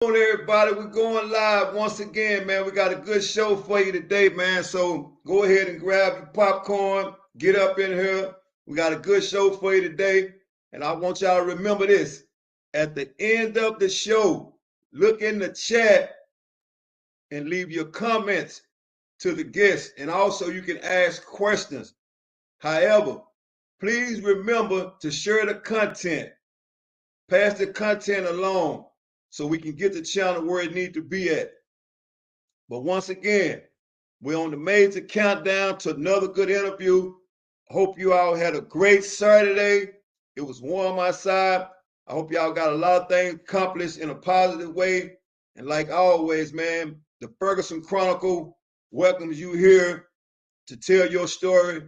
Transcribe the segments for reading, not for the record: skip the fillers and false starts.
On everybody, we're going live once again, man. We got a good show for you today, man. So go ahead and grab your popcorn, get up in here. We got a good show for you today. And I want y'all to remember this. At the end of the show, look in the chat and leave your comments to the guests. And also you can ask questions. However, please remember to share the content. Pass the content along so we can get the channel where it needs to be at. But once again, we're on the major countdown to another good interview. Hope you all had a great Saturday. It was warm outside. I hope y'all got a lot of things accomplished in a positive way. And like always, man, the Ferguson Chronicle welcomes you here to tell your story.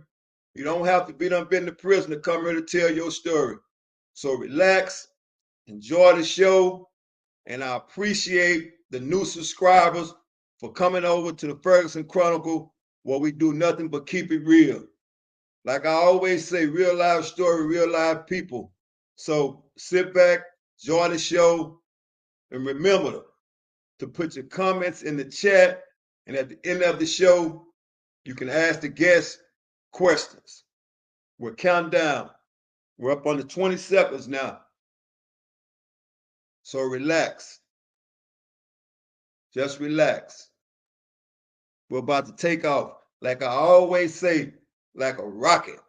You don't have to be done been to prison to come here to tell your story. So relax, enjoy the show, and I appreciate the new subscribers for coming over to the Ferguson Chronicle, where we do nothing but keep it real. Like I always say, real life story, real life people. So sit back, enjoy the show, and remember to put your comments in the chat. And at the end of the show, you can ask the guests questions. We're counting down. We're up on the 20 seconds now. So relax. Just relax. We're about to take off. Like I always say, like a rocket.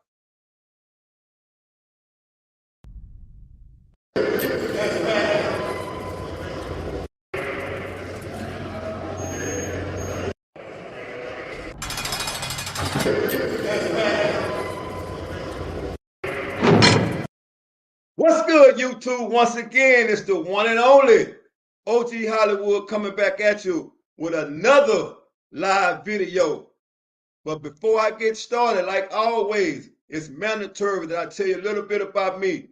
What's good, YouTube? Once again, it's the one and only OG Hollywood coming back at you with another live video. But before I get started, like always, it's mandatory that I tell you a little bit about me.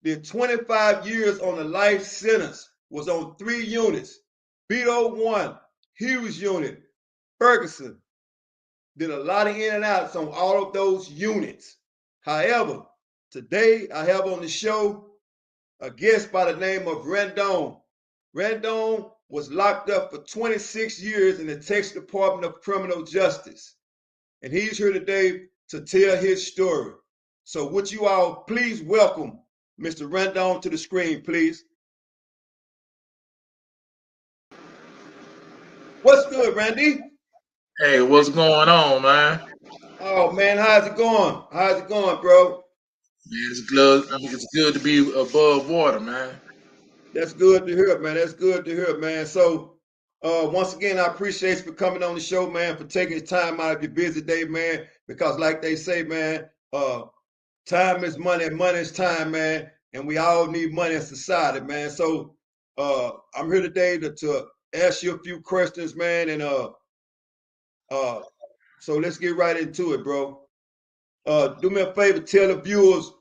The 25 years on the life sentence was on 3 units. Beto 1, Hughes Unit, Ferguson. Did a lot of in and outs on all of those units. However, today I have on the show a guest by the name of Rendon. Rendon was locked up for 26 years in the Texas Department of Criminal Justice. And he's here today to tell his story. So would you all please welcome Mr. Rendon to the screen, please. What's good, Randy? Hey, what's going on, man? Oh, man, how's it going? How's it going, bro? Man, it's good. I mean, it's good to be above water, man. That's good to hear, man. That's good to hear, man. So, once again, I appreciate you for coming on the show, man, for taking the time out of your busy day, man. Because, like they say, man, time is money, and money is time, man. And we all need money in society, man. So, I'm here today to ask you a few questions, man. And so let's get right into it, bro. Do me a favor, tell the viewers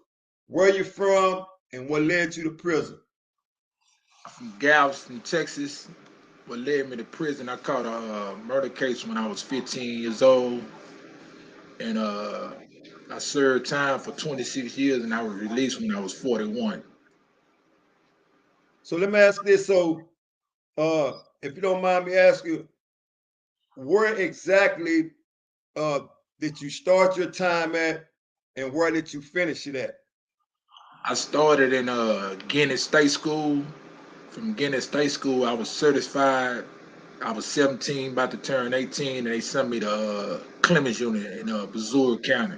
where you're from and what led you to prison. I'm from Galveston, Texas. What led me to prison? I caught a murder case when I was 15 years old, and I served time for 26 years, and I was released when I was 41. So let me ask this. So, if you don't mind me asking, where exactly did you start your time at, and where did you finish it at? I started in Guinness State School. From Guinness State School, I was certified. I was 17, about to turn 18, and they sent me to Clemens Unit in Missouri County.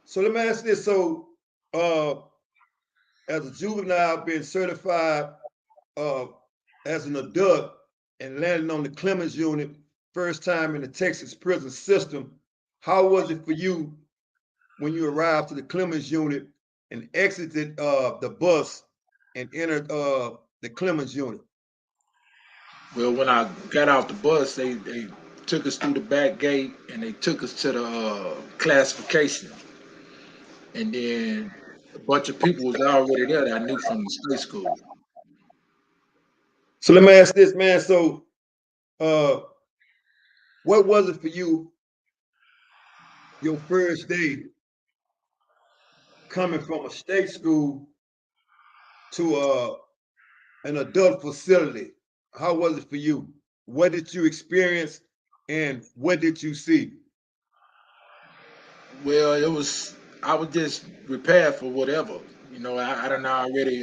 So let me ask this. So, as a juvenile, being certified as an adult and landing on the Clemens Unit, first time in the Texas prison system, how was it for you when you arrived to the Clemens Unit and exited the bus and entered the Clemens Unit? Well, when I got off the bus, they took us through the back gate and they took us to the classification. And then a bunch of people was already there that I knew from the state school. So let me ask this, man. So, what was it for you your first day coming from a state school to an adult facility. How was it for you? What did you experience and what did you see? Well, I was just prepared for whatever. I done already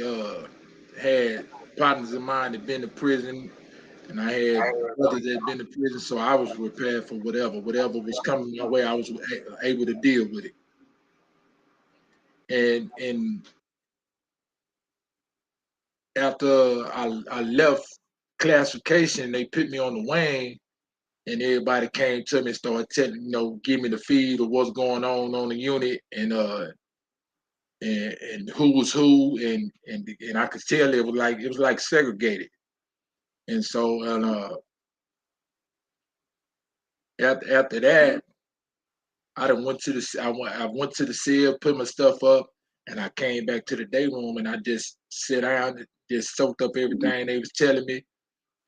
had partners of mine that been to prison, and I had brothers that been to prison, so I was prepared for whatever was coming my way. I was able to deal with it. And after I left classification, they put me on the wing, and everybody came to me and started telling, give me the feed of what's going on the unit, and who was who, and I could tell it was like segregated. And so after that, I went to the cell, put my stuff up, and I came back to the day room, and I just sit down, just soaked up everything they was telling me,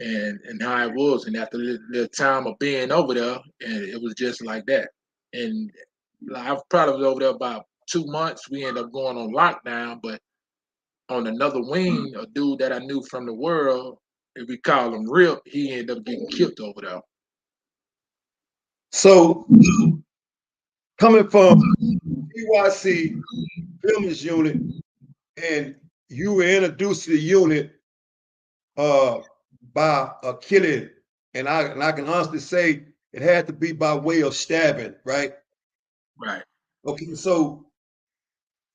and how it was. And after the time of being over there, and it was just like that. And I probably was over there about 2 months. We ended up going on lockdown, but on another wing, a dude that I knew from the world, if we call him Rip, he ended up getting killed over there. So, coming from PYC Filmers Unit, and you were introduced to the unit by a killing, and I can honestly say it had to be by way of stabbing, right? Right. Okay, so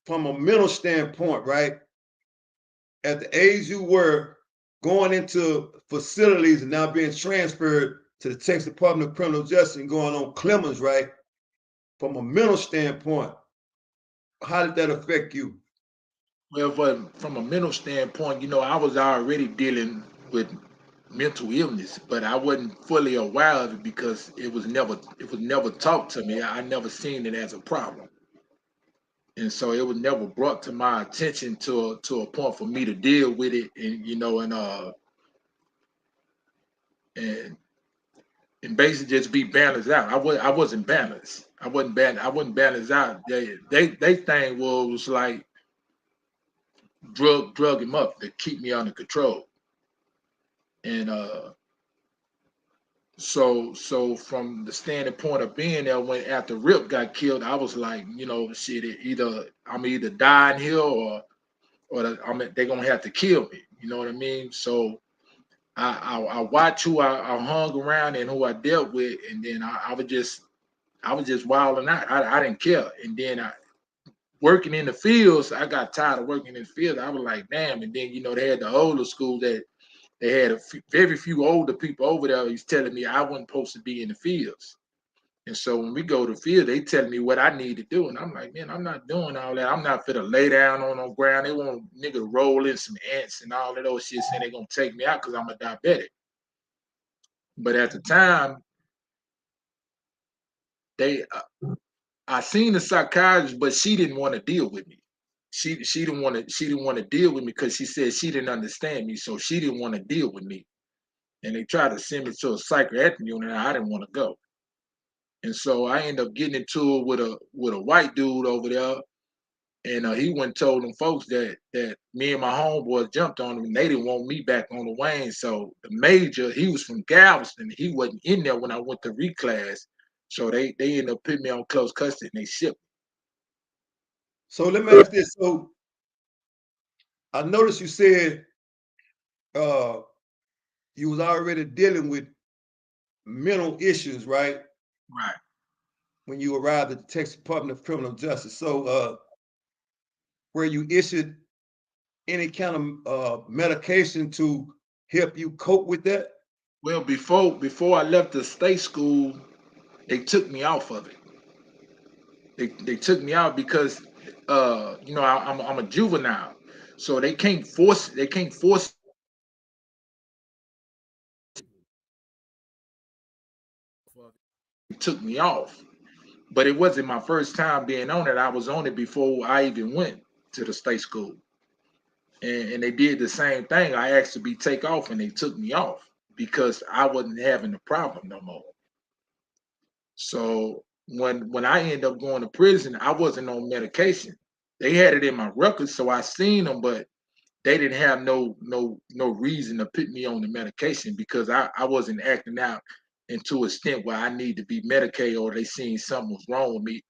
from a mental standpoint, right, at the age you were going into facilities and now being transferred to the Texas Department of Criminal Justice and going on Clemens, right? From a mental standpoint, how did that affect you? Well, but from a mental standpoint, I was already dealing with mental illness, but I wasn't fully aware of it because it was never taught to me. I never seen it as a problem. And so it was never brought to my attention to a point for me to deal with it, and and basically just be balanced out. I wasn't balanced. I wasn't balanced out. They thing was like drug him up to keep me under control. And so from the standing point of being there, when after Rip got killed, I was like, shit, I'm either dying here, or they're gonna have to kill me. You know what I mean? So I watched who I hung around and who I dealt with, and then I was just wilding out. I didn't care. And then working in the fields, I got tired of working in the field. I was like, damn. And then they had the older school that they had very few older people over there. He's telling me I wasn't supposed to be in the fields. And so when we go to the field, they telling me what I need to do. And I'm like, man, I'm not doing all that. I'm not fit to lay down on the ground. They want nigga to roll in some ants and all of those shit, saying they're going to take me out because I'm a diabetic. But at the time, they I seen the psychiatrist, but she didn't want to deal with me. She didn't want to deal with me because she said she didn't understand me, so she didn't want to deal with me. And they tried to send me to a psychiatric unit, and I didn't want to go. And so I ended up getting into it with a white dude over there, and he went and told them folks that me and my homeboys jumped on him, and they didn't want me back on the Wayne. So the major, he was from Galveston, he wasn't in there when I went to reclass. So they ended up putting me on close custody, and they shipped me. So let me ask this. So I noticed you said uh, you was already dealing with mental issues, right? Right. When you arrived at the Texas Department of Criminal Justice. So were you issued any kind of medication to help you cope with that? Well, before I left the state school, they took me off of it. They took me out because I'm a juvenile, so they can't force. They took me off, but it wasn't my first time being on it. I was on it before I even went to the state school, and they did the same thing. I asked to be take off, and they took me off because I wasn't having the problem no more. So when I ended up going to prison, I wasn't on medication. They had it in my records, so I seen them, but they didn't have no reason to put me on the medication because I wasn't acting out into a extent where I need to be medicated or they seen something was wrong with me.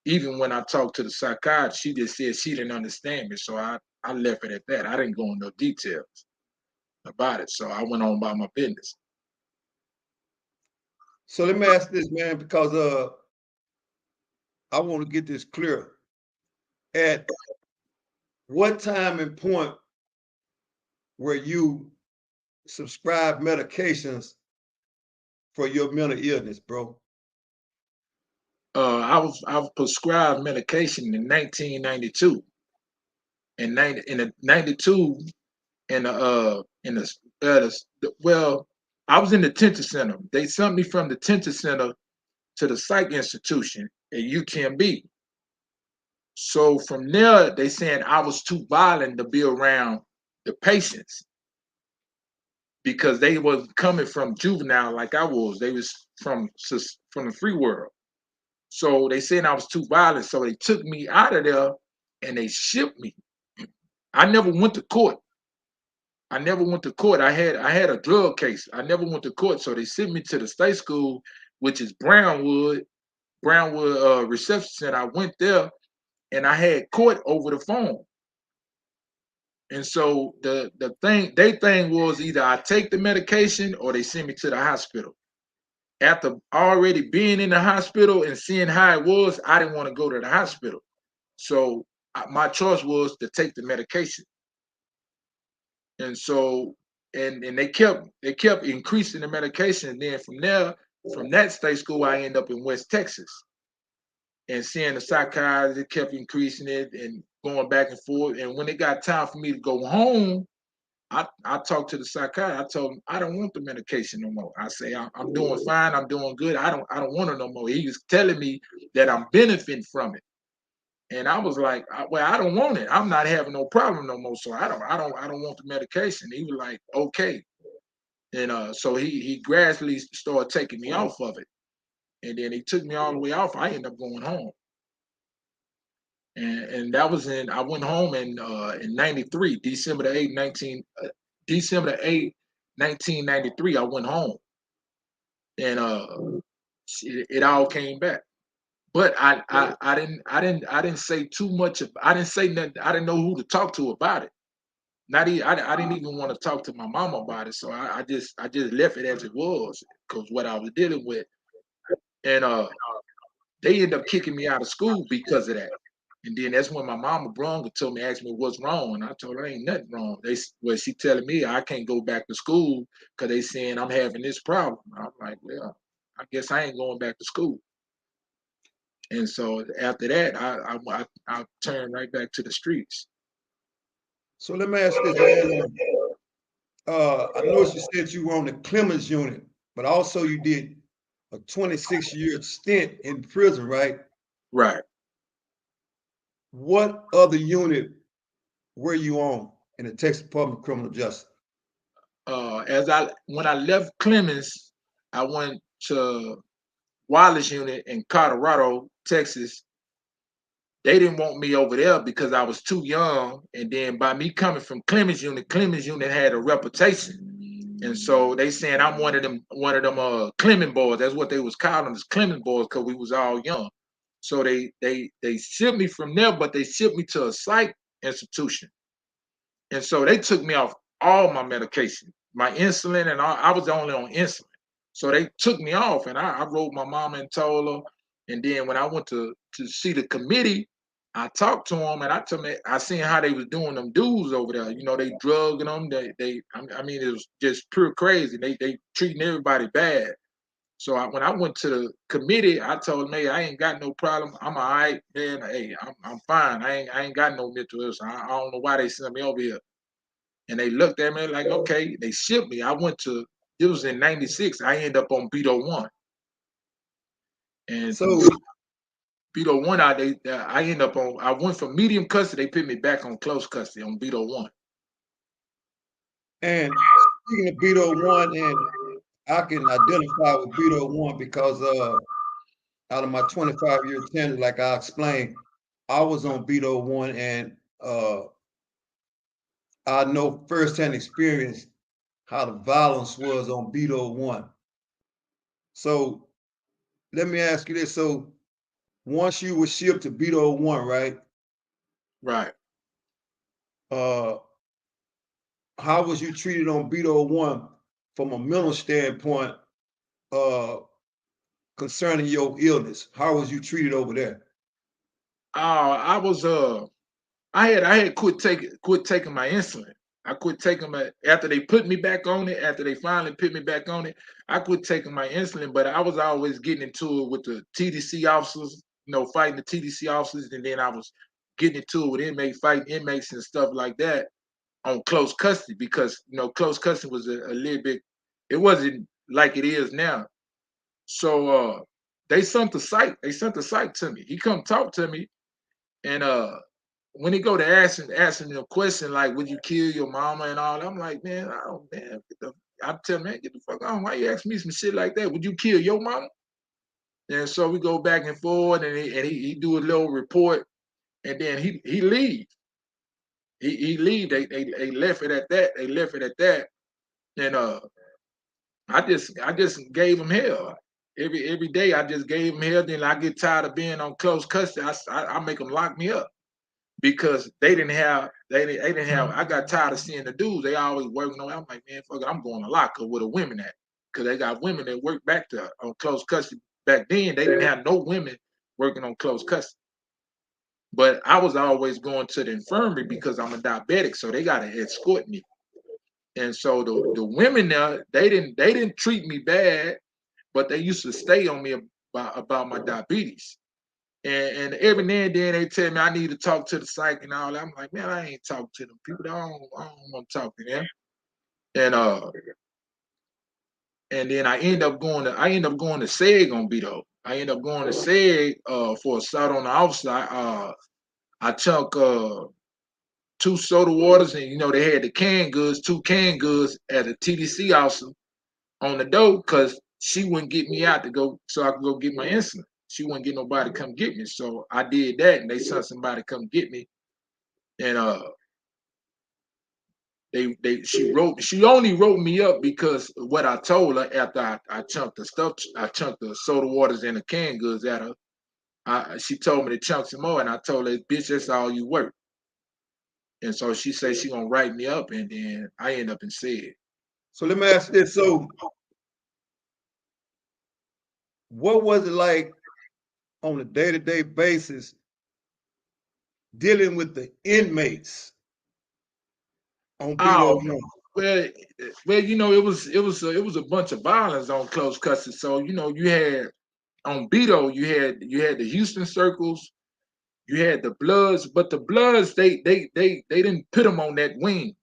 Even when I talked to the psychiatrist, she just said she didn't understand me. So I left it at that. I didn't go into no details about it. So I went on by my business. So let me ask this, man, because I want to get this clear. At what time and point were you subscribed medications for your mental illness, bro? I was prescribed medication in 1992. In 92 in well, I was in the detention center. They sent me from the detention center to the psych institution at UTMB. So from there, they saying I was too violent to be around the patients because they was coming from juvenile like I was. They was from the free world. So they said I was too violent. So they took me out of there and they shipped me. I never went to court. I never went to court. I had a drug case. I never went to court. So they sent me to the state school, which is Brownwood Reception Center. I went there and I had court over the phone. And so the thing was either I take the medication or they send me to the hospital. After already being in the hospital and seeing how it was, I didn't want to go to the hospital. So my choice was to take the medication. And so and they kept increasing the medication. And then from there, from that state school, I ended up in West Texas. And seeing the psychiatrist, it kept increasing it and going back and forth. And when it got time for me to go home, I talked to the psychiatrist. I told him I don't want the medication no more. I say I'm doing fine. I'm doing good. I don't want it no more. He was telling me that I'm benefiting from it, and I was like, well, I don't want it. I'm not having no problem no more. So I don't want the medication. He was like, okay, and so he gradually started taking me off of it, and then he took me all the way off. I ended up going home, and that was I went home in '93, December the 8th, December the 8th, 1993, I went home, and it all came back. But I didn't say too much. I didn't say nothing. I didn't know who to talk to about it. Not even I didn't even want to talk to my mom about it. So I just left it as it was because what I was dealing with, and they ended up kicking me out of school because of that. And then that's when my mama Bronca told me, asked me what's wrong. And I told her ain't nothing wrong. She telling me I can't go back to school because they saying I'm having this problem. I'm like, well, I guess I ain't going back to school. And so after that, I turned right back to the streets. So let me ask this, man. I noticed you said you were on the Clemens unit, but also you did a 26-year stint in prison, right? Right. What other unit were you on in the Texas Department of Criminal Justice? When I left Clemens, I went to Wallace unit in Colorado, Texas. They didn't want me over there because I was too young. And then by me coming from Clemens unit had a reputation. And so they saying I'm one of them Clemens boys. That's what they was calling them, as Clemens boys, because we was all young. So they shipped me from there, but they shipped me to a psych institution. And so they took me off all my medication, my insulin, and I was only on insulin. So they took me off, and I wrote my mama and told her. And then when I went to see the committee, I talked to them, and I seen how they was doing them dudes over there. You know, they drugging them. I mean, it was just pure crazy. They treating everybody bad. So when I went to the committee, I told them, hey, I ain't got no problem. I'm all right, man. Hey, I'm fine. I ain't got no mental illness. I don't know why they sent me over here. And they looked at me like, okay, they shipped me. It was in 96. I ended up on Beto 1. And So, Beto 1, I went from medium custody, they put me back on close custody on Beto 1. and speaking of Beto 1, and I can identify with Beto 1 because out of my 25-year tenure, like I explained, I was on Beto 1, and I know firsthand experience how the violence was on Beto 1. So let me ask you this. So once you were shipped to Beto 1, right? Right. Uh, how was you treated on Beto 1 from a mental standpoint uh, concerning your illness? How was you treated over there? I was I had quit taking my insulin. I quit taking my after they put me back on it, after they finally put me back on it, I quit taking my insulin, but I was always getting into it with the TDC officers, fighting the TDC officers, and then I was getting into it with fighting inmates and stuff like that on close custody because close custody was a little bit, it wasn't like it is now. So they sent the psych to me. He come talk to me, and when he go to asking me a question like, "Would you kill your mama?" and all, I'm like, man, I tell him, man, get the fuck on. Why you asking me some shit like that? Would you kill your mama? And so we go back and forth, and he do a little report, and then he leave. He leave. They left it at that. They left it at that. And I just gave him hell. Every day I just gave him hell. Then I get tired of being on close custody. I make them lock me up because they didn't have. I got tired of seeing the dudes. They always working on. I'm like, man, fuck it, I'm going to lock up with a women at because they got women that work back to on close custody. Back then they didn't have no women working on close custody. But I was always going to the infirmary because I'm a diabetic, so they got to escort me. And so the women there, they didn't treat me bad, but they used to stay on me about my diabetes. And every now and then they tell me I need to talk to the psych and all that. I'm like, man, I ain't talking to them people. I don't want to talk to them. And and then I end up going to Seg on Beto. I end up going to Seg for assault on the officer. I took two soda waters, and they had the canned goods, two canned goods at a TDC officer on the door because she wouldn't get me out to go so I could go get my insulin. She wouldn't get nobody to come get me. So I did that, and they sent somebody to come get me. And she only wrote me up because what I told her after I chunked the soda waters and the canned goods at her. She told me to chunk some more, and I told her, bitch, that's all you work. And so she said she gonna write me up, and then I end up in SED. So let me ask this. So what was it like on a day-to-day basis dealing with the inmates on Oh, Beto 1? well, it was a bunch of violence on close custody. So you had on Beto, you had the Houston circles, you had the Bloods, but the Bloods they didn't put them on that wing.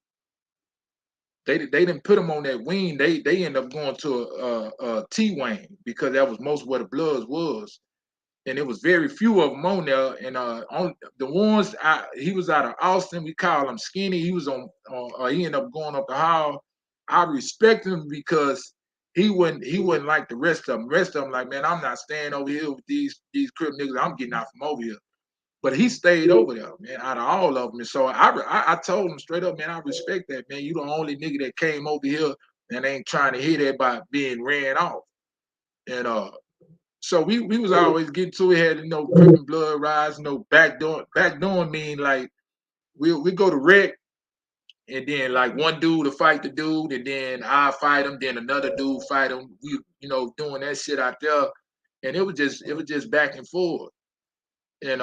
They didn't put them on that wing. They end up going to a T wing because that was most where the Bloods was, and it was very few of them on there. And on the ones he was out of Austin, we call him Skinny. He was he ended up going up the hall. I respect him because he wouldn't like the rest of them. The rest of them like, man, I'm not staying over here with these crip niggas. I'm getting out from over here. But he stayed over there, man, out of all of them. And so I told him straight up, man, I respect that, man. You the only nigga that came over here and ain't trying to hit that by being ran off. And so we was always getting to it, had Crip and Blood rise, backdoor mean like we go to wreck, and then like one dude to fight the dude, and then I fight him, then another dude fight him. We doing that shit out there, and it was just back and forth. And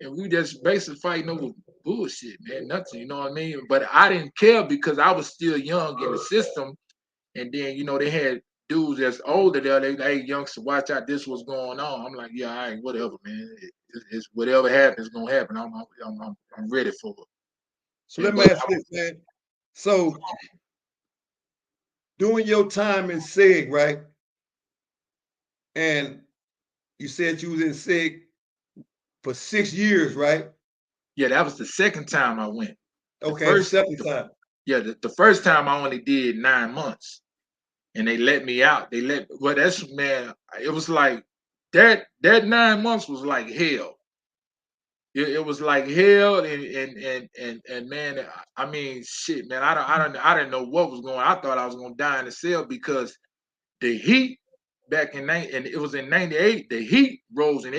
and we just basically fighting over bullshit, man, nothing, you know what I mean? But I didn't care because I was still young in the system, and then they had dudes that's older there. They like, hey, youngster, watch out, this was going on. I'm like, yeah, all right, whatever, man. It's whatever happens gonna happen. I'm ready for it. So let me But ask this, man. So during your time in SEG, right? And you said you was in SEG for 6 years, right? yeah, that was the second time I went. The Okay, the first, second time. yeah, the first time I only did 9 months. And they let me out. Well, that's, man, it was like that 9 months was like hell. it was like hell, and man, I mean, shit, man, I didn't know what was going on. I thought I was gonna die in the cell because the heat back in and it was in '98. The heat rose, and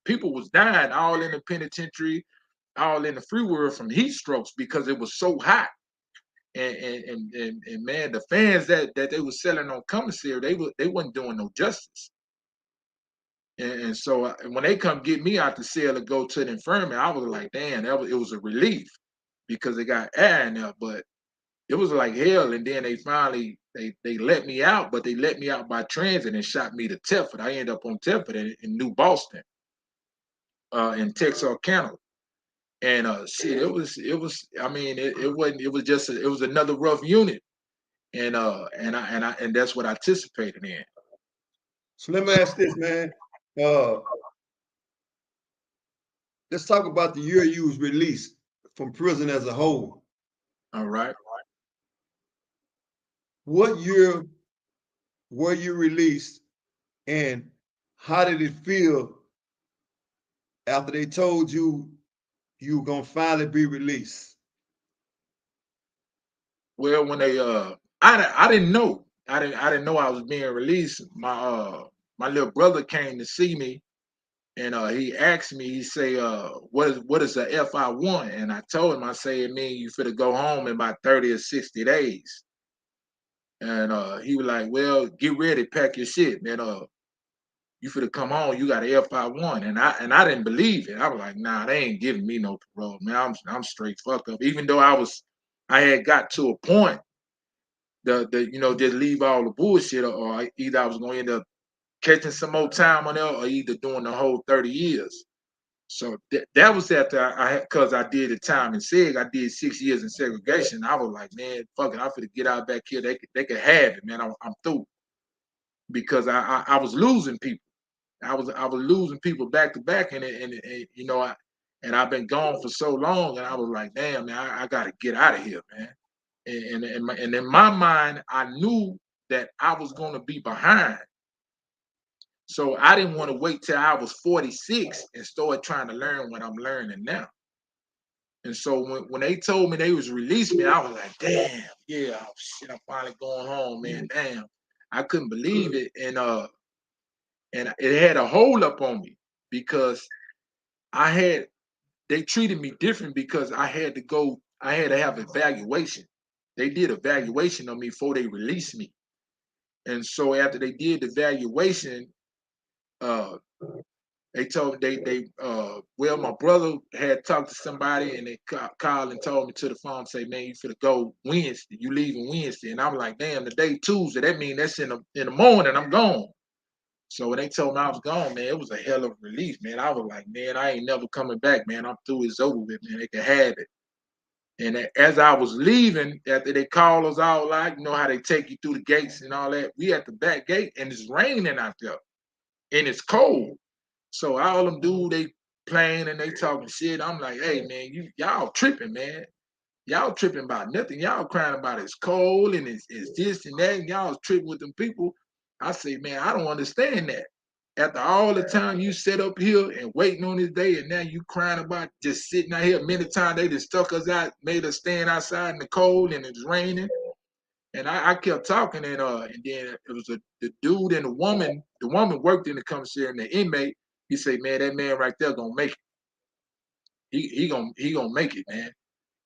people was dying all in the penitentiary, all in the free world from heat strokes because it was so hot. And man, the fans that they were selling on commissary, they wasn't doing no justice. And so when they come get me out the cell and go to the infirmary, I was like, damn, it was a relief because they got air in there, but it was like hell. And then they finally they let me out, but they let me out by transit and shot me to Telford. I ended up on Telford in New Boston, in Texarkana. And shit, I mean, it wasn't, it was another rough unit. And that's what I participated in. So let me ask this, man. Uh, let's talk about the year you was released from prison as a whole. All right. What year were you released, and how did it feel after they told you you were gonna finally be released? Well, when they I didn't know. I didn't know I was being released. My little brother came to see me, and he asked me, he say, what is the FI1? And I told him, I say, it mean you finna go home in about 30 or 60 days. And he was like, well, get ready, pack your shit, man. You finna come home, you got a FI1. And I didn't believe it. I was like, nah, they ain't giving me no parole, man. I'm straight fucked up. Even though I had got to a point the just leave all the bullshit, or either I was gonna end up catching some more time on there, or either doing the whole 30 years. So that was after I had, because I did the time in Seg. I did 6 years in segregation. I was like, man, fuck it, I'm finna get out back here. They could have it, man. I'm through because I was losing people. I was losing people back to back, and and I've been gone for so long, and I was like, damn, man, I got to get out of here, man. And in my mind, I knew that I was going to be behind. So I didn't want to wait till I was 46 and start trying to learn what I'm learning now. And so when they told me they was releasing me, I was like, damn, yeah, oh, shit, I'm finally going home, man. Damn. I couldn't believe it. And it had a hold up on me because they treated me different because I had to have evaluation. They did evaluation on me before they released me. And so after they did the evaluation, uh, they told well, my brother had talked to somebody and they called and told me to the phone, say, man, you finna go Wednesday. You leaving Wednesday. And I'm like, damn, the day Tuesday. That means that's in the morning. I'm gone. So when they told me I was gone, man, it was a hell of a relief, man. I was like, man, I ain't never coming back, man. I'm through. It's over with, man. They can have it. And as I was leaving, after they called us out, like, you know how they take you through the gates and all that, we at the back gate and it's raining out there and it's cold. So all them dudes, they playing and they talking shit. I'm like, hey, man, y'all tripping, man. Y'all tripping about nothing. Y'all crying about it's cold and it's this and that. And y'all tripping with them people. I say, man, I don't understand that. After all the time you sit up here and waiting on this day, and now you crying about just sitting out here. Many times they just stuck us out, made us stand outside in the cold and it's raining. And I kept talking, and then it was the dude and the woman. The woman worked in the commissary, and the inmate. He said, "Man, that man right there gonna make it. He gonna make it, man."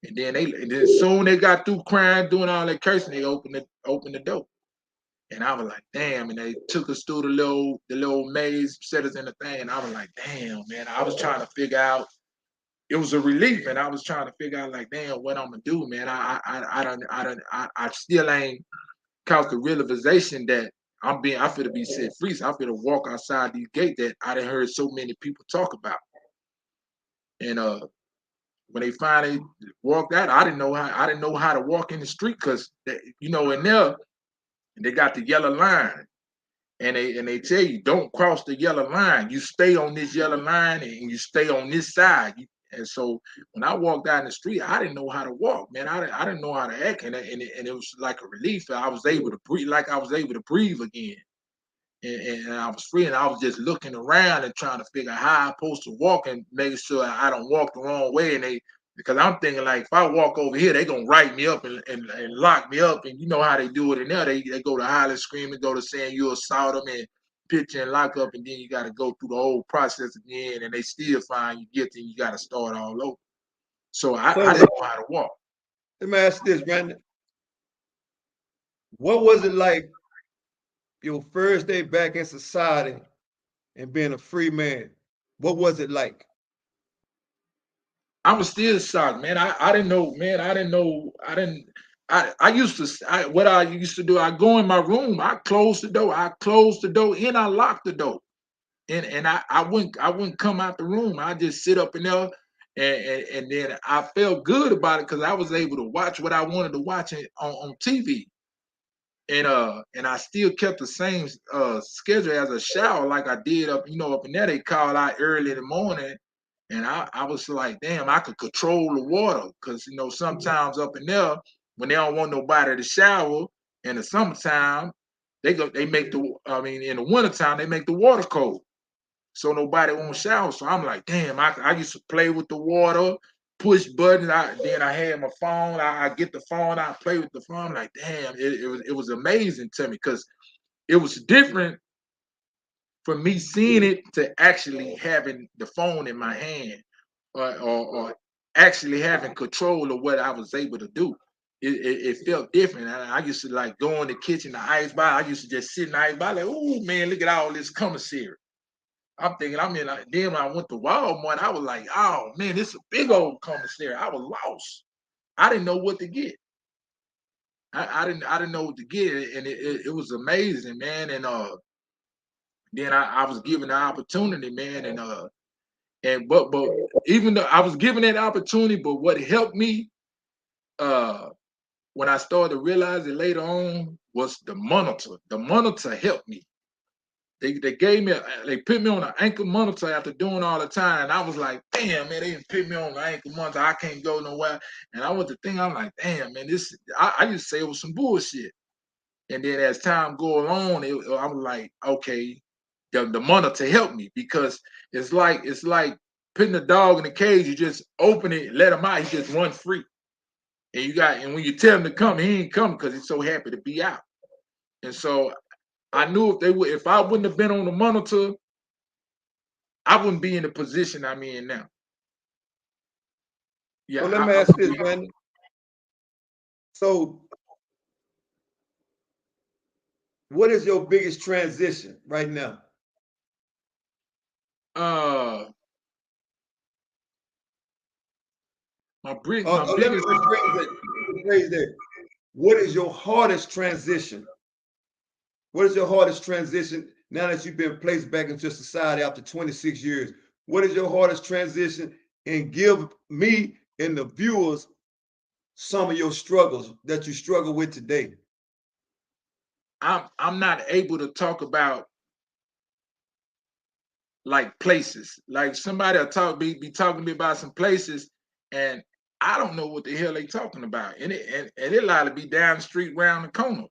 And then soon they got through crying, doing all that cursing. They opened the door, and I was like, "Damn!" And they took us through the little maze, set us in the thing, and I was like, "Damn, man!" I was trying to figure out. It was a relief, and I was trying to figure out, like, "Damn, what I'm gonna do, man?" I still ain't cause the realization that I feel to be set free. So I feel to walk outside these gates that I done heard so many people talk about. And when they finally walked out, I didn't know how to walk in the street because in there they got the yellow line. And they tell you don't cross the yellow line. You stay on this yellow line and you stay on this side. And so when I walked down the street, I didn't know how to walk, man. I didn't know how to act, and it was like a relief. I was able to breathe, like I was able to breathe again. and I was free, and I was just looking around and trying to figure out how I'm supposed to walk and making sure I don't walk the wrong way. And because I'm thinking like if I walk over here, they're gonna write me up and lock me up. And you know how they do it in there. They go to holler, screaming, go to saying you assault them and picture and lock up, and then you got to go through the whole process again, and they still find you guilty, and you got to start all over. So I So didn't know how to walk. let me ask you this, Brandon. What was it like your first day back in society and being a free man? What was it like? I was still shocked, man. I didn't know, man. I didn't know. I used to. What I used to do. I go in my room. I close the door. I close the door and I lock the door. And I wouldn't come out the room. I just sit up in there, and then I felt good about it because I was able to watch what I wanted to watch on TV. And I still kept the same schedule as a shower like I did up in there. They call out early in the morning, and I was like, damn, I could control the water because sometimes up in there when they don't want nobody to shower in the summertime, they make in the wintertime they make the water cold, so nobody won't shower. So I'm like, damn, I used to play with the water, push buttons. Then I had my phone. I get the phone, I play with the phone. I'm like, damn, it was amazing to me because it was different for me seeing it to actually having the phone in my hand or actually having control of what I was able to do. It felt different. I used to like go in the kitchen, the ice bar. I used to just sit in the ice bar like, oh man, look at all this commissary. I'm thinking, like, then when I went to Walmart, I was like, oh man, this is a big old commissary. I was lost. I didn't know what to get. I didn't know what to get, and it was amazing, man. And then I was given the opportunity, man, but even though I was given that opportunity, but what helped me uh when I started to realize it later on was the monitor. The monitor helped me. They gave me they put me on an ankle monitor after doing all the time, and I was like, damn man, they didn't put me on the ankle monitor. I can't go nowhere. And I went to think, I'm like, damn man, this I used to say it was some bullshit. And then as time go on, I was like, okay, the monitor helped me because it's like putting a dog in a cage. You just open it, let him out, he just run free. And when you tell him to come, he ain't coming because he's so happy to be out. And so I knew if I wouldn't have been on the monitor, I wouldn't be in the position I'm in now. Yeah, So let me I ask would this, be. Brandon. So what is your biggest transition right now? Uh, my Let me biggest. rephrase that. What is your hardest transition? What is your hardest transition now that you've been placed back into society after 26 years? What is your hardest transition? And give me and the viewers some of your struggles that you struggle with today. I'm not able to talk about like places. Like somebody will be talking to me about some places, and I don't know what the hell they talking about. And it likely be down the street, round the corner.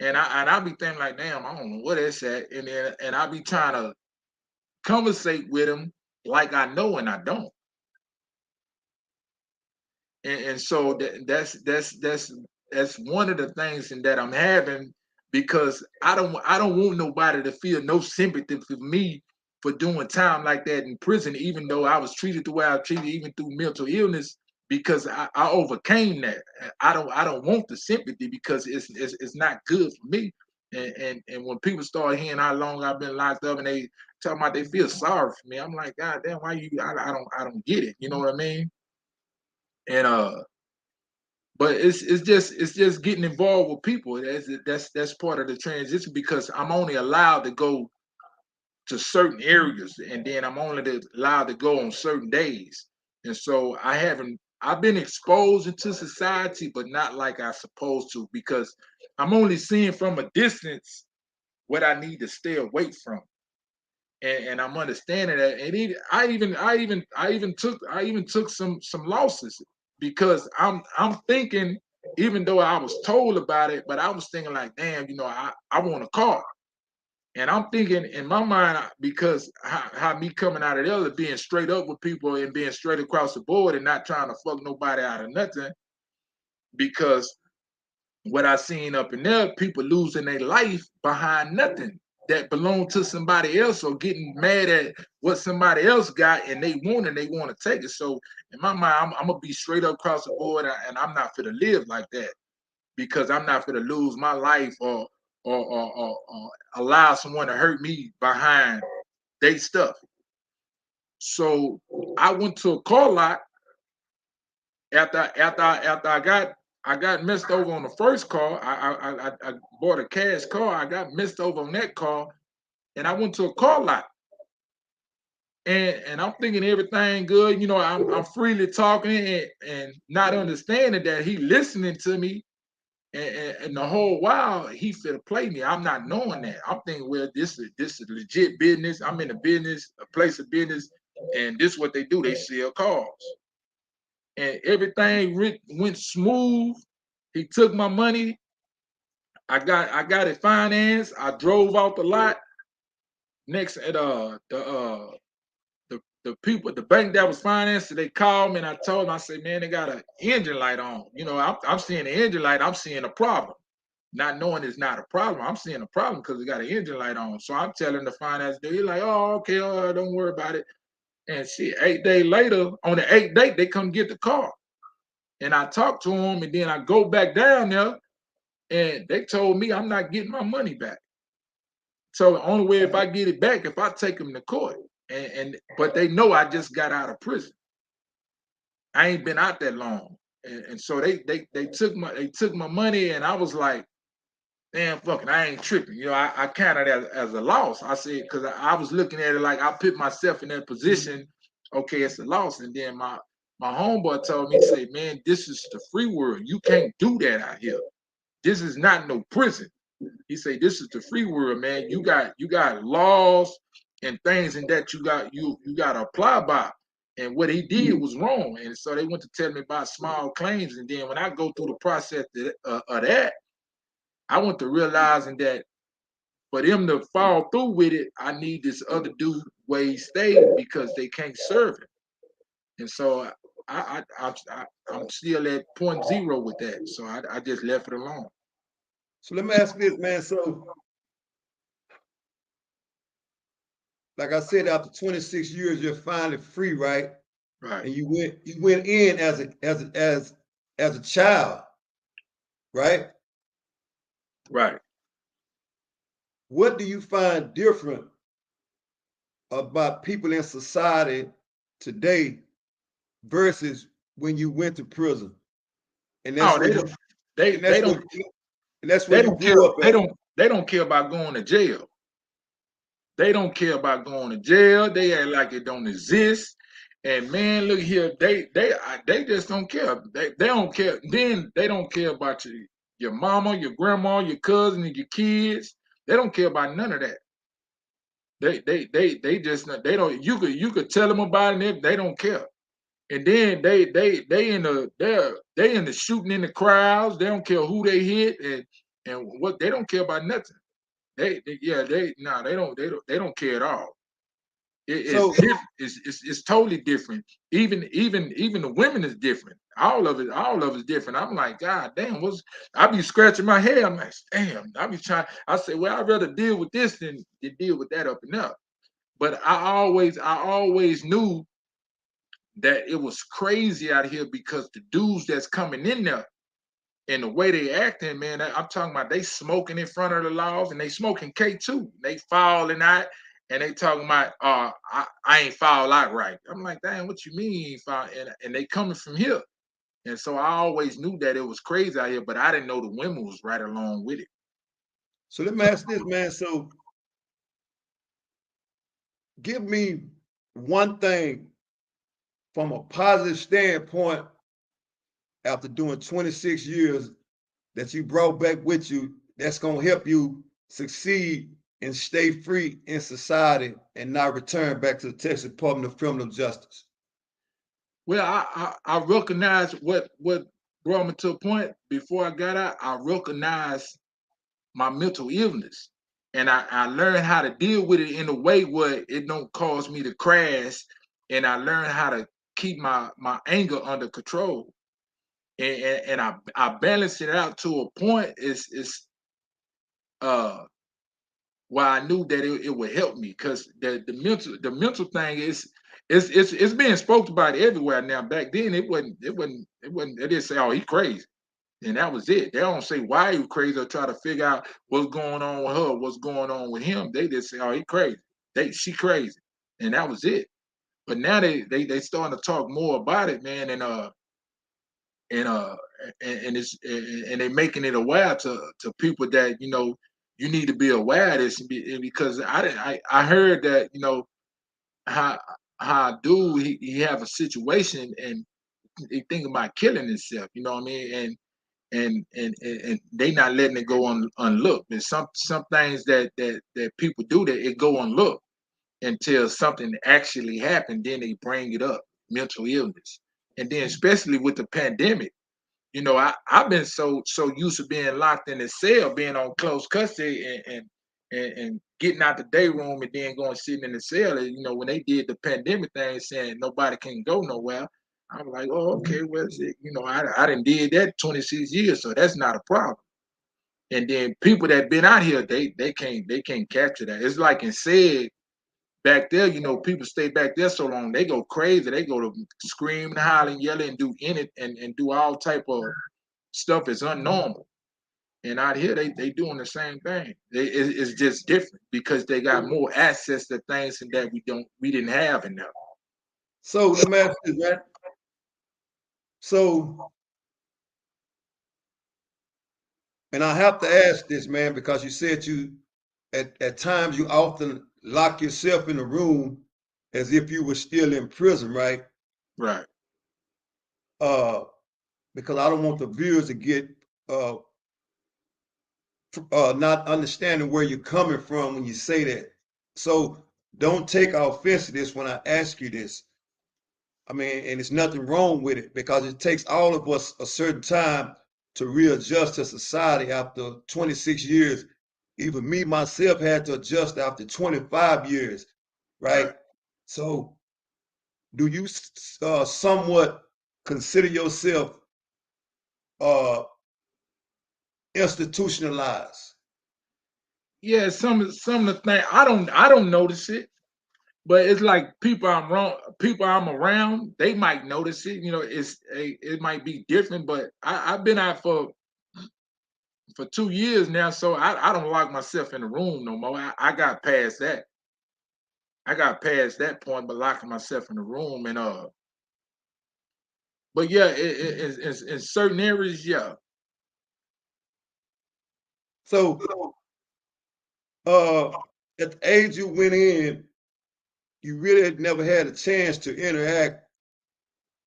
And I be thinking like, damn, I don't know what it's at. And I be trying to conversate with them like I know and I don't. And so that's one of the things in that I'm having because I don't want nobody to feel no sympathy for me for doing time like that in prison, even though I was treated the way I was treated, even through mental illness, because I overcame that. I don't want the sympathy because it's not good for me. And when people start hearing how long I've been locked up and they talking about they feel sorry for me, I'm like, God damn, why you I don't get it. You know what I mean? And but it's just getting involved with people. That's part of the transition because I'm only allowed to go to certain areas, and then I'm only allowed to go on certain days. And so I've been exposed into society, but not like I supposed to because I'm only seeing from a distance what I need to stay away from. And I'm understanding that. And I even took some losses because I'm thinking, even though I was told about it, but I was thinking like, damn, I want a car. And I'm thinking in my mind, because how me coming out of there, being straight up with people and being straight across the board and not trying to fuck nobody out of nothing, because what I seen up in there, people losing their life behind nothing that belonged to somebody else, or getting mad at what somebody else got and they want to take it. So in my mind, I'm gonna be straight up across the board, and I'm not gonna live like that, because I'm not gonna lose my life or allow someone to hurt me behind they stuff. So I went to a car lot after I got messed over on the first car. I bought a cash car. I got messed over on that car, and I went to a car lot. And I'm thinking everything good. You know, I'm freely talking and not understanding that he listening to me, and the whole while he finna play me. I'm not knowing that. I'm thinking, well, this is legit business. I'm in a business, a place of business, and this is what they do. They sell cars. And everything went smooth. He took my money. I got it financed. I drove out the lot. Next at the people, the bank that was financed, they called me, and I told them, I said, man, they got an engine light on. You know, I'm seeing the engine light. I'm seeing a problem. Not knowing it's not a problem. I'm seeing a problem because it got an engine light on. So I'm telling the finance dude, he's like, oh, okay, don't worry about it. And shit, 8 days later, on the 8th day, they come get the car. And I talked to him, and then I go back down there, and they told me I'm not getting my money back. So the only way if I get it back, if I take them to court. But they know I just got out of prison. I ain't been out that long. And so they took my money, and I was like, damn, fucking, I ain't tripping. You know, I counted it as a loss. I said, because I was looking at it like I put myself in that position. Okay, it's a loss. And then my homeboy told me, say, man, this is the free world. You can't do that out here. This is not no prison. He said, this is the free world, man. You got laws and things and that you got to apply by. And what he did was wrong. And so they went to tell me about small claims. And then when I go through the process of that, I went to realizing that for them to fall through with it, I need this other dude where he stayed, because they can't serve him. And so I'm still at 0.0 with that. So I just left it alone. So let me ask you this, man. So, like I said, after 26 years, you're finally free, right? Right. And you went in as a child, right? Right. What do you find different about people in society today versus when you went to prison? And that's Oh, where they you don't. They and that's they where don't. and that's where They you don't care. grew up at. They don't care about going to jail. They don't care about going to jail. They act like it don't exist. And man, look here, they just don't care. They don't care. Then they don't care about your mama, your grandma, your cousin, and your kids. They don't care about none of that. They just not, they don't. You could tell them about it. They don't care. And then they in the shooting in the crowds. They don't care who they hit and what. They don't care about nothing. They don't care at all. It's So different. It's totally different. Even the women is different. All of it is different. I'm like, God damn, I be scratching my head. I'm like, damn, I be trying. I say, well, I'd rather deal with this than deal with that up and up. But I always knew that it was crazy out here, because the dudes that's coming in there and the way they acting, man, I'm talking about, they smoking in front of the laws, and they smoking K2. They falling out, and they talking about, I ain't fall out right. I'm like, damn, what you mean you ain't fall? And they coming from here. And so I always knew that it was crazy out here, but I didn't know the women was right along with it. let me ask this, man. So give me one thing from a positive standpoint after doing 26 years that you brought back with you that's going to help you succeed and stay free in society and not return back to the Texas Department of Criminal Justice? Well, I recognize what brought me to a point before I got out. I recognized my mental illness. and I learned how to deal with it in a way where it don't cause me to crash, and I learned how to keep my anger under control, and I balance it out to a point is uh where I knew that it would help me, because the mental thing it's being spoke about everywhere now. Back then they didn't say, oh, he crazy. And that was it. They don't say why he was crazy or try to figure out what's going on with her, what's going on with him. They just say, oh, he crazy. She crazy. And that was it. But now they starting to talk more about it, man, and uh and they making it aware to people that, you need to be aware of this, because I heard that, how dude he have a situation and he think about killing himself, you know what I mean? And they not letting it go unlooked. There's some things that people do that it go unlooked until something actually happened. Then they bring it up, mental illness, and then especially with the pandemic. I've been so used to being locked in a cell, being on close custody, and getting out the day room and then going sitting in the cell. And, when they did the pandemic thing, saying nobody can go nowhere, I'm like, oh, okay, well, shit, I didn't did that 26 years, so that's not a problem. And then people that been out here, they can't capture that. It's like in Seg back there, people stay back there so long, they go crazy. They go to screaming, hollering, yelling, and do and do all type of stuff is unnormal. And out here, they doing the same thing. It's just different because they got more access to things that we didn't have in there. So let me ask you that. So, and I have to ask this, man, because you said you at times you often lock yourself in a room as if you were still in prison, right? Right. Uh, because I don't want the viewers to get uh, not understanding where you're coming from when you say that. So don't take offense to this when I ask you this. I mean, and there's nothing wrong with it because it takes all of us a certain time to readjust to society after 26 years. Even me myself had to adjust after 25 years, Right. right? So, do you somewhat consider yourself uh, institutionalized? Yeah, some of the things I don't notice it, but it's like people I'm around, they might notice it. It might be different, but I've been out for 2 years now, so I don't lock myself in the room no more. I got past that. I got past that point, but locking myself in the room, but yeah, in certain areas, yeah. So, uh, at the age you went in, you really had never had a chance to interact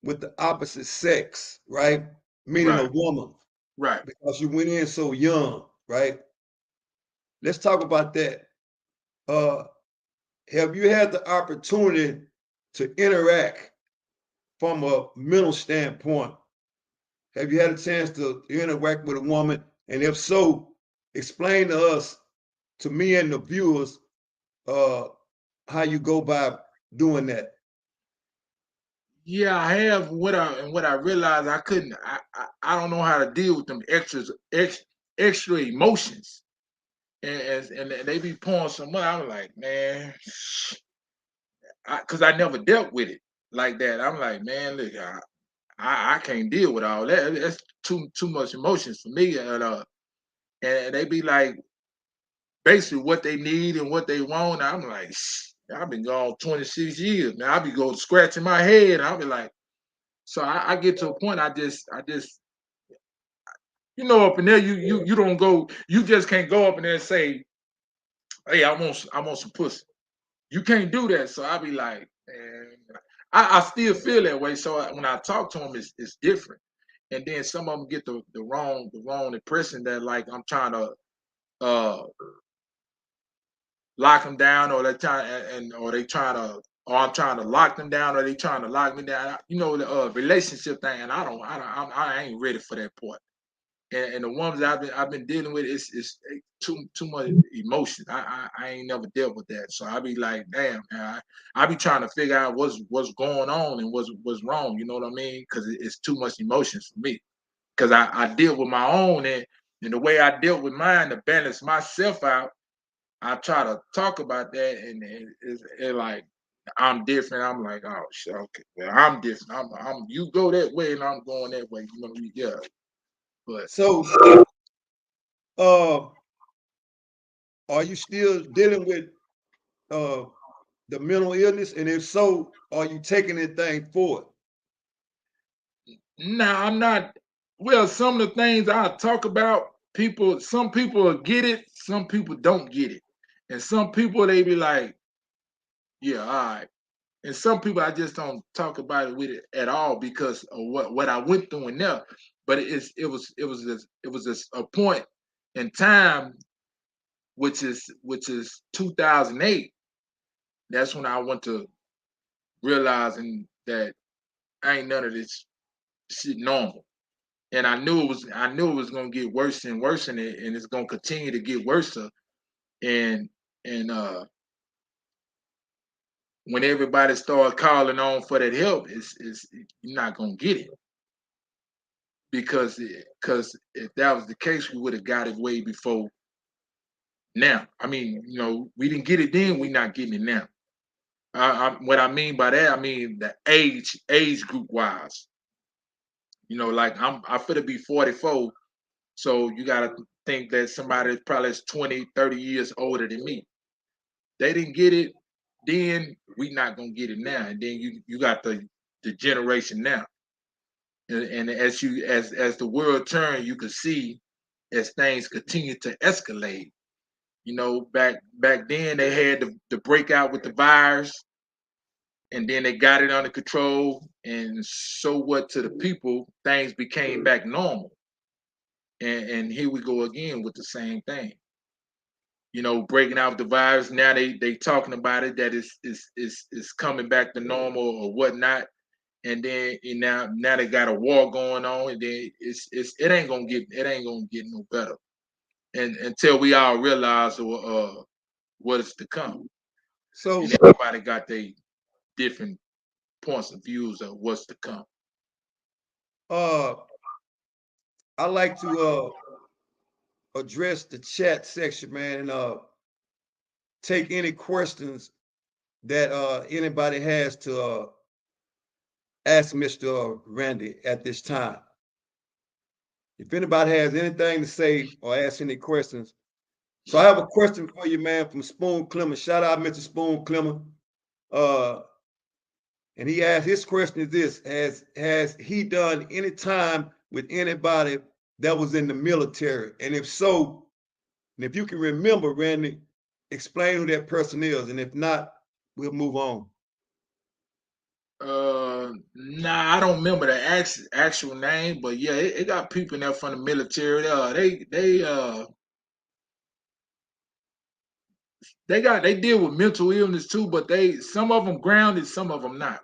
with the opposite sex, right? Meaning a Right, woman, right. because you went in so young, right? Let's talk about that. Uh, have you had the opportunity to interact from a mental standpoint? Have you had a chance to interact with a woman? And if so, explain to us, to me and the viewers, uh, how you go by doing that. Yeah, I have what I realized I couldn't. I don't know how to deal with them extra emotions, and they be pouring some money. I'm like, man, because I never dealt with it like that. I'm like, man, look, I can't deal with all that. That's too much emotions for me. And they be like basically what they need and what they want. I'm like, I've been gone 26 years. Now I be going scratching my head. And I'll be like, so I get to a point. I just up in there. You don't go. You just can't go up in there and say, hey, I want some pussy. You can't do that. So I be like, man, I still feel that way. So when I talk to them, it's different. And then some of them get the wrong impression that like I'm trying to uh lock them down, or they trying or they trying to, or I'm trying to lock them down, or they trying to lock me down. The relationship thing, and I ain't ready for that part. And the ones that I've been dealing with is too much emotion. I ain't never dealt with that, so I be like, damn, man, I be trying to figure out what's going on and what's wrong. You know what I mean? Because it's too much emotions for me. Because I deal with my own, and the way I dealt with mine to balance myself out, I try to talk about that, and it's like I'm different. I'm like, oh shit, okay, well, I'm different. I'm you go that way, and I'm going that way. You know what I mean? Yeah, but. So, uh, are you still dealing with uh the mental illness? And if so, are you taking anything for it? No, I'm not. Well, some of the things I talk about, some people will get it, some people don't get it. And some people they be like, yeah, all right. And some people I just don't talk about it with it at all because of what I went through in there. But it was just a point in time, which is 2008. That's when I went to realizing that ain't none of this shit normal. And I knew it was gonna get worse and worse, and it's gonna continue to get worse. And when everybody started calling on for that help, it's you're not gonna get it because if that was the case, we would have got it way before now. I mean, we didn't get it then, we not getting it now. What I mean by that, I mean the age group wise. Like I fit to be 44. So you got to think that somebody probably is 20, 30 years older than me. They didn't get it then, we not going to get it now. And then you got the generation now. And as the world turns, you can see as things continue to escalate. Back then they had the breakout with the virus, and then they got it under control. And so what to the people, things became back normal. And here we go again with the same thing. Breaking out the virus. Now they talking about it that it's coming back to normal or whatnot. And then now they got a war going on, and then it ain't gonna get no better. And until we all realize what is to come. So, And everybody got their different points of views of what's to come. I like to address the chat section, man, and take any questions that anybody has to ask Mr. Randy at this time. If anybody has anything to say or ask any questions. So I have a question for you, man, from Spoon Clemmer. Shout out, Mr. Spoon Clemmer. And he asked, his question is this: has he done any time with anybody that was in the military? And if so, and if you can remember, Randy, explain who that person is. And if not, we'll move on. Nah, I don't remember the actual name, but yeah, it got people in there from the military. They deal with mental illness too, but some of them grounded, some of them not.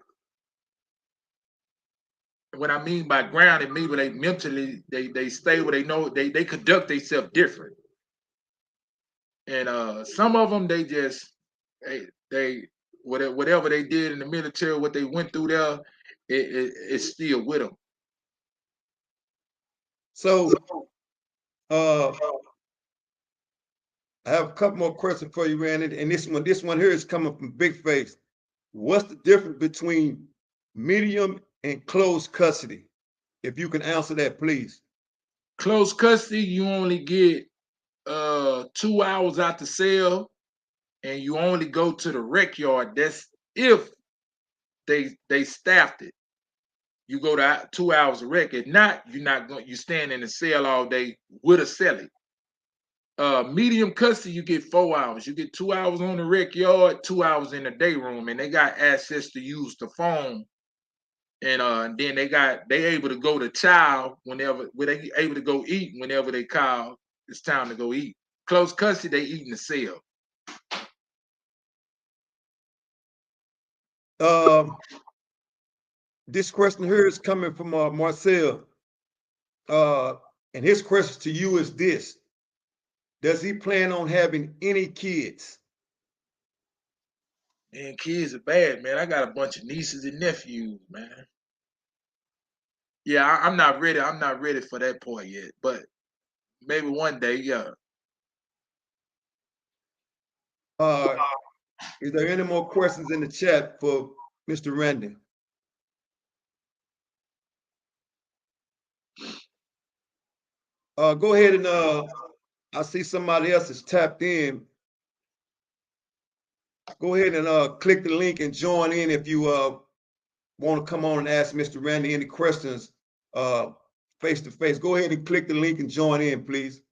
What I mean by grounded, maybe they mentally they stay where they know they conduct themselves different. And some of them they just they whatever they did in the military, what they went through there, it's still with them. So I have a couple more questions for you, Randy. And this one here is coming from Big Face. What's the difference between medium and close custody? If you can answer that, please. Close custody, you only get 2 hours out the cell, and you only go to the rec yard. That's if they staffed it. You go to 2 hours of rec. If not, you're not going. You stand in the cell all day with a cellie. Medium custody, you get 4 hours. You get 2 hours on the rec yard, 2 hours in the day room, and they got access to use the phone. And then they able to go to child whenever they able to go eat whenever they call. It's time to go eat. Close custody, they eat in the cell. This question here is coming from Marcel. And his question to you is this: does he plan on having any kids? Man, kids are bad, man. I got a bunch of nieces and nephews, man. Yeah, I'm not ready. I'm not ready for that point yet, but maybe one day, yeah. Is there any more questions in the chat for Mr. Randy? Go ahead and I see somebody else is tapped in. Go ahead and click the link and join in if you want to come on and ask Mr. Randy any questions face to face. Go ahead and click the link and join in, please.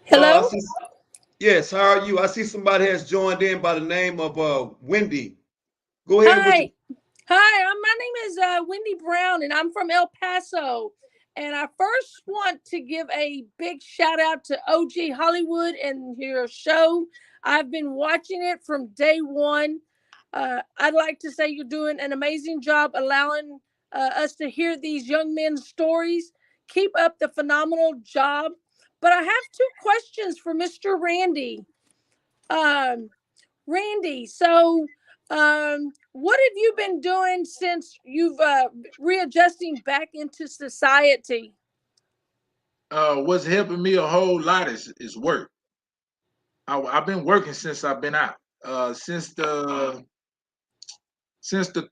Hello? Yes, how are you? I see somebody has joined in by the name of Wendy. Go ahead with your. Hi, my name is Wendy Brown, and I'm from El Paso. And I first want to give a big shout out to OG Hollywood and your show. I've been watching it from day one. I'd like to say you're doing an amazing job allowing us to hear these young men's stories. Keep up the phenomenal job. But I have two questions for Mr. Randy. Randy, so what have you been doing since you've readjusting back into society? What's helping me a whole lot is work. I've been working since I've been out. Since the since the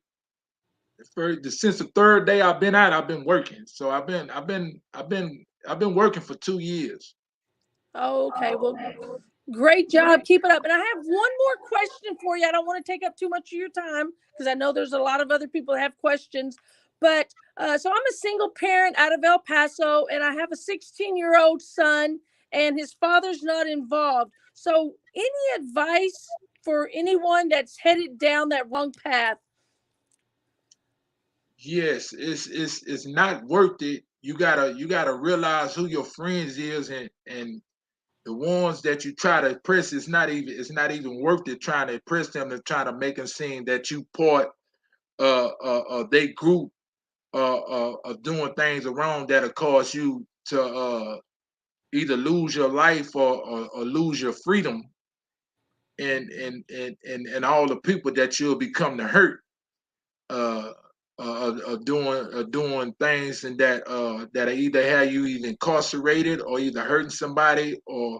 third day I've been out, I've been working. So I've been working for 2 years. Okay, well, great job. Keep it up. And I have one more question for you. I don't want to take up too much of your time because I know there's a lot of other people that have questions. But so I'm a single parent out of El Paso, and I have a 16-year-old son, and his father's not involved. So, any advice for anyone that's headed down that wrong path? Yes, it's not worth it. You gotta realize who your friends is, and the ones that you try to impress, it's not even worth it trying to impress them to try to make them seem that you part they group of doing things wrong that'll cause you to either lose your life or lose your freedom, and all the people that you'll become to hurt uh doing things and that either have you either incarcerated or either hurting somebody or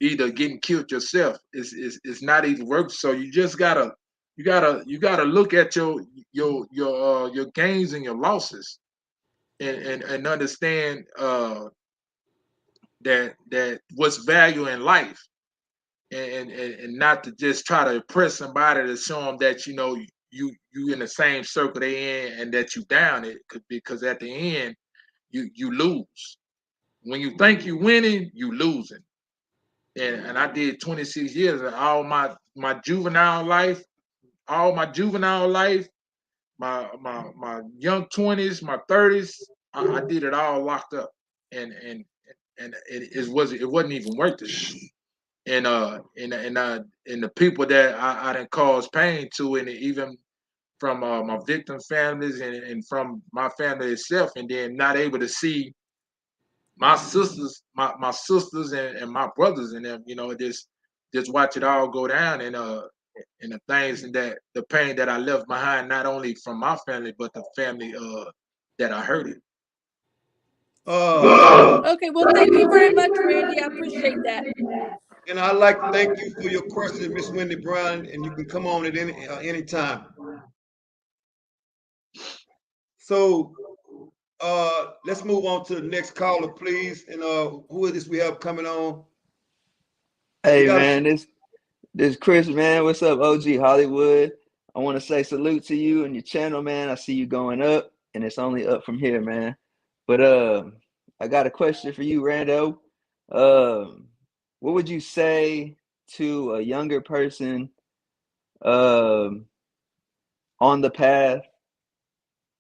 either getting killed yourself. It's not even work. So you just gotta look at your gains and your losses, and understand that what's value in life, and not to just try to impress somebody to show them that you in the same circle they in and that you down it, because at the end you lose. When you think you winning, you losing. And I did 26 years, and all my juvenile life, my young 20s, my 30s, I did it all locked up, and it wasn't even worth it. And the people that I didn't cause pain to, and even from my victim families, and from my family itself, and then not able to see my sisters and my brothers and them, just watch it all go down, and the things and that the pain that I left behind, not only from my family but the family that I hurt it. Okay, well, thank you very much, Randy. I appreciate that. And I'd like to thank you for your question, Miss Wendy Brown, and you can come on at any time. So let's move on to the next caller, please. And who is this we have coming on? We Hey got man, this Chris, man. What's up, OG Hollywood? I want to say salute to you and your channel, man. I see you going up, and it's only up from here, man. But I got a question for you, Rando. What would you say to a younger person um on the path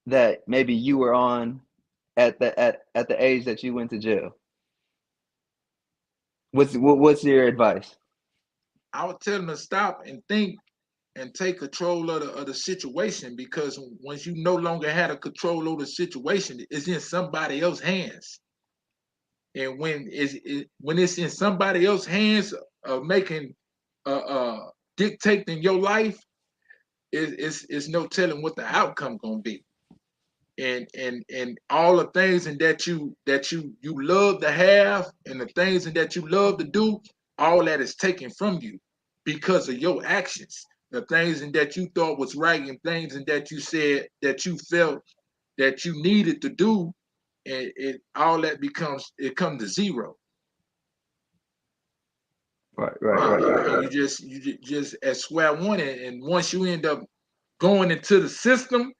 that maybe you were on at the age that you went to jail? What's your advice? I would tell them to stop and think and take control of the situation, because once you no longer had a control over the situation, it's in somebody else's hands. And when it's in somebody else's hands, making dictating your life, it's no telling what the outcome gonna be. And all the things and that you love to have, and the things and that you love to do, all that is taken from you because of your actions. The things and that you thought was right, and things and that you said that you felt that you needed to do, and it all that comes to zero. Right. And you just at square one, and once you end up going into the system,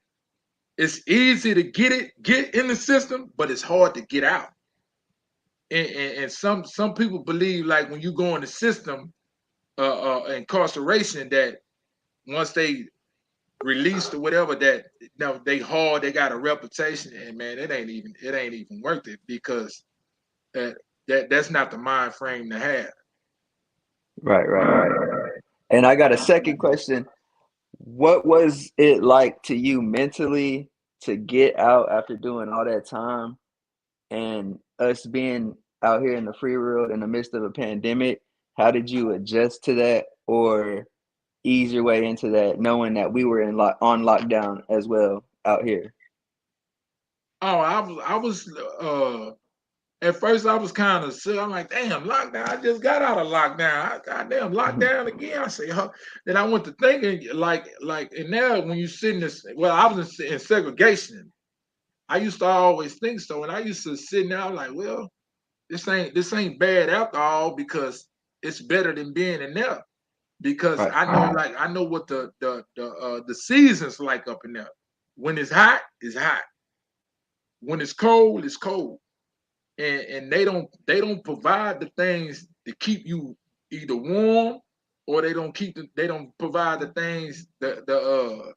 it's easy to get in the system, but it's hard to get out. And some people believe, like, when you go in the system, incarceration, that once they released or whatever, that they hard, they got a reputation, and man, it ain't even worth it, because that's not the mind frame to have. Right. And I got a second question. What was it like to you mentally to get out after doing all that time, and us being out here in the free world in the midst of a pandemic? How did you adjust to that, or ease your way into that, knowing that we were on lockdown as well out here? Oh, I was at first I was kind of sick. I'm like, damn, lockdown. I just got out of lockdown. Goddamn, lockdown again. I say, huh. Then I went to thinking, and now when you sit in this, well, I was in segregation. I used to always think so, and I used to sit there, I'm like, well, this ain't bad after all, because it's better than being in there. Because Right. I know what the seasons like up in there. When it's hot, it's hot. When it's cold. And they don't provide the things to keep you either warm, or they don't provide the things, the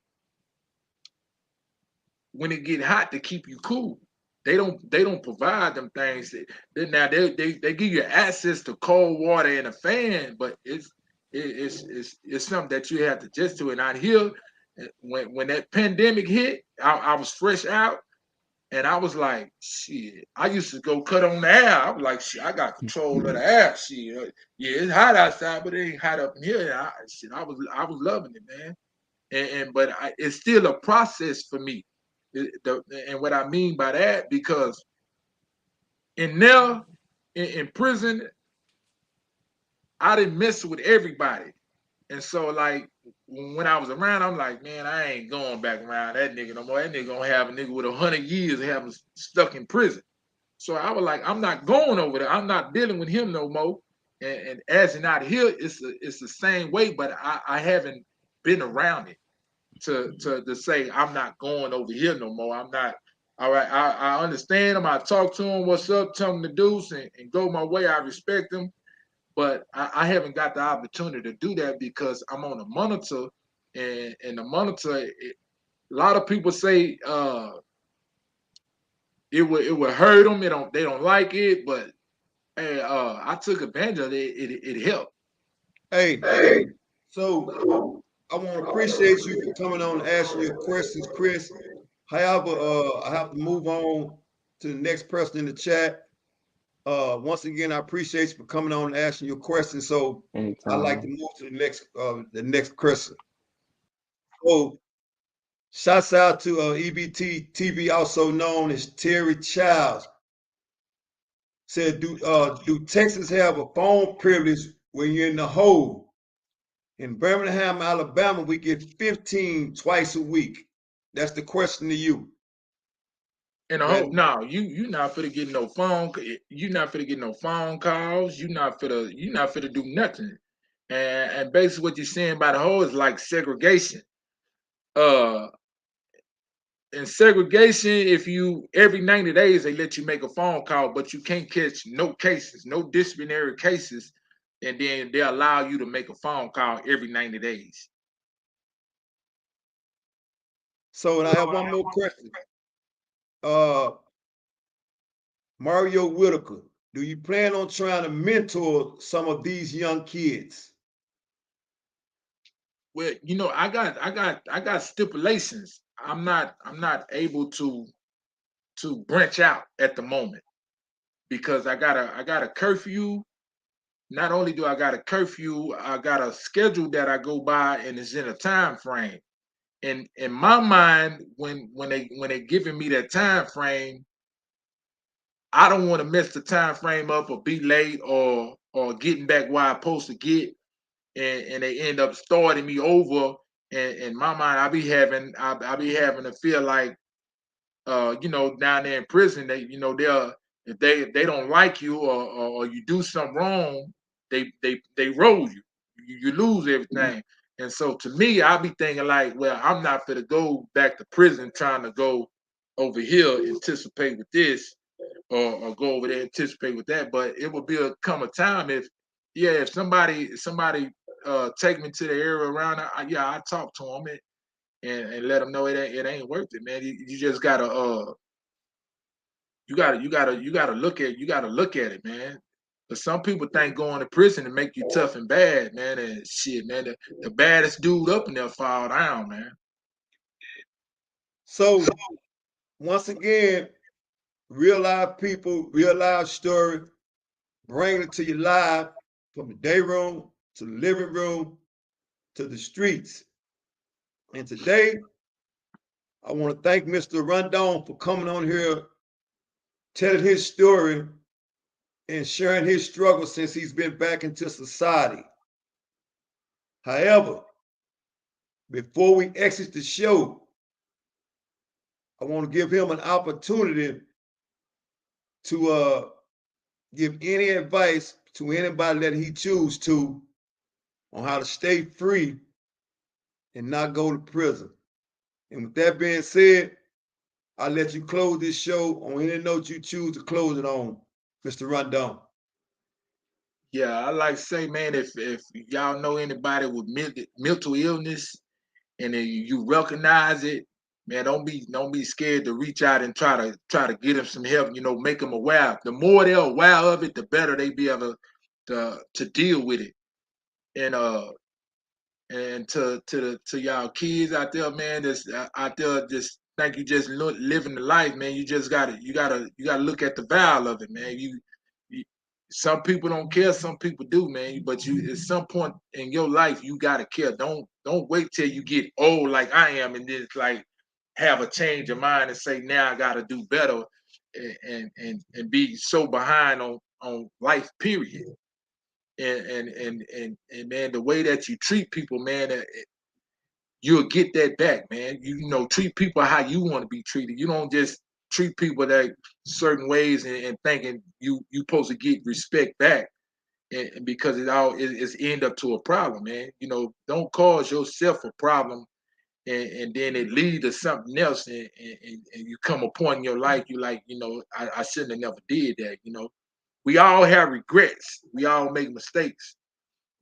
when it get hot, to keep you cool. They don't provide them things. They give you access to cold water and a fan, but it's something that you have to adjust to. And out here, when that pandemic hit, I was fresh out. And I was like, shit, I used to go cut on the air. I was like, shit, I got control of the air. Shit, yeah, it's hot outside, but it ain't hot up in here. And I was loving it, man. But it's still a process for me. And what I mean by that, because in there, in prison, I didn't mess with everybody. And so, like, when I was around, I'm like, man, I ain't going back around that nigga no more. That nigga gonna have a nigga with 100 years having stuck in prison. So I was like, I'm not going over there. I'm not dealing with him no more. And as in out here, it's the same way, but I haven't been around it to say I'm not going over here no more. I'm not. All right, I understand him. I talk to him, what's up, tell him to do, and go my way. I respect him, but I haven't got the opportunity to do that because I'm on a monitor, and the monitor. A lot of people say it would hurt them. They don't like it, but hey, I took advantage of it. It helped. Hey, so I want to appreciate you for coming on and asking your questions, Chris. However, I have to move on to the next person in the chat. Once again, I appreciate you for coming on and asking your questions. So I'd like to Anytime. move to the next question. So shouts out to EBT TV, also known as Terry Childs. Said, do Texas have a phone privilege when you're in the hole? In Birmingham, Alabama, we get 15 twice a week. That's the question to you. And I hope That no, you not finna get no phone. You not finna get no phone calls. You not finna do nothing. And basically what you're saying by the whole is like segregation. Uh, in segregation, if you every 90 days they let you make a phone call, but you can't catch no cases, no disciplinary cases, and then they allow you to make a phone call every 90 days. so, and I have one more question. Uh, Mario Whitaker, do you plan on trying to mentor some of these young kids? Well, you know, I got stipulations. I'm not able to branch out at the moment because I got a curfew. Not only do I got a curfew, I got a schedule that I go by, and it's in a time frame. And in my mind, when they giving me that time frame, I don't want to mess the time frame up or be late or getting back where I'm supposed to get, and they end up starting me over. And in my mind, I be having to feel like, you know, down there in prison, they, you know, if they don't like you or you do something wrong, they roll you. You lose everything. And so to me, I be thinking like, well, I'm not gonna go back to prison trying to go over here, anticipate with this, or go over there, anticipate with that. But it will come a time if somebody take me to the area around, I talk to them and let them know it ain't worth it, man. You just gotta you gotta look at it, man. But some people think going to prison to make you tough and bad, man. And shit, man, the baddest dude up in there fall down, man. So once again, real live people, real live story, bringing it to you live from the day room to the living room to the streets. And today, I want to thank Mr. Rondon for coming on here, telling his story and sharing his struggle since he's been back into society. However, before we exit the show, I want to give him an opportunity to give any advice to anybody that he chooses to on how to stay free and not go to prison. And with that being said, I'll let you close this show on any note you choose to close it on, Mr. Rondon. Yeah, I like to say, man, if y'all know anybody with mental illness and you recognize it, man, don't be scared to reach out and try to get them some help. You know, make them aware. The more they're aware of it, the better they be able to deal with it. And to y'all kids out there, man, that's out there, just think you just living the life, man. You just gotta look at the value of it, man. You some people don't care, some people do, man. But you at some point in your life, you gotta care. Don't wait till you get old like I am, and then like have a change of mind and say now I gotta do better, and be so behind on life, period. And man, the way that you treat people, man, you'll get that back, man. You know, treat people how you want to be treated. You don't just treat people that certain ways and thinking you supposed to get respect back, and because it's end up to a problem, man. You know, don't cause yourself a problem and then it lead to something else, and you come a point in your life you like, you know, I shouldn't have never did that. You know, we all have regrets. We all make mistakes.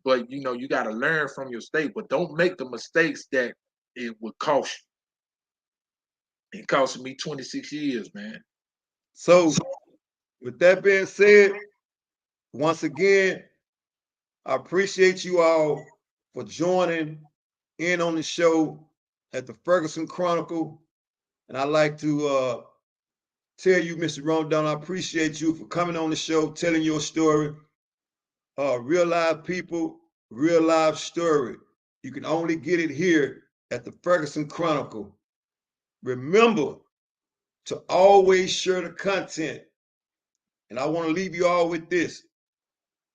But you know, you got to learn from your mistake. But don't make the mistakes that it would cost you. It costed me 26 years, man. So, with that being said, once again, I appreciate you all for joining in on the show at the Ferguson Chronicle. And I'd like to tell you, Mr. Rondon, I appreciate you for coming on the show, telling your story. Real live people, real live story. You can only get it here at the Ferguson Chronicle. Remember to always share the content. And I want to leave you all with this.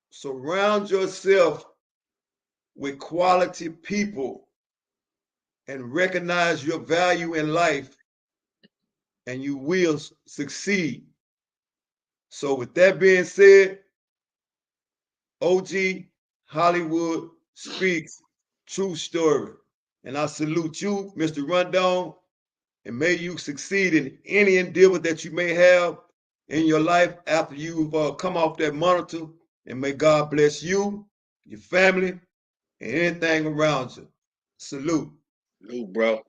Surround yourself with quality people and recognize your value in life, and you will succeed. So with that being said, OG Hollywood speaks true story. And I salute you, Mr. Rondon, and may you succeed in any endeavor that you may have in your life after you've come off that monitor. And may God bless you, your family, and anything around you. Salute. Salute, bro.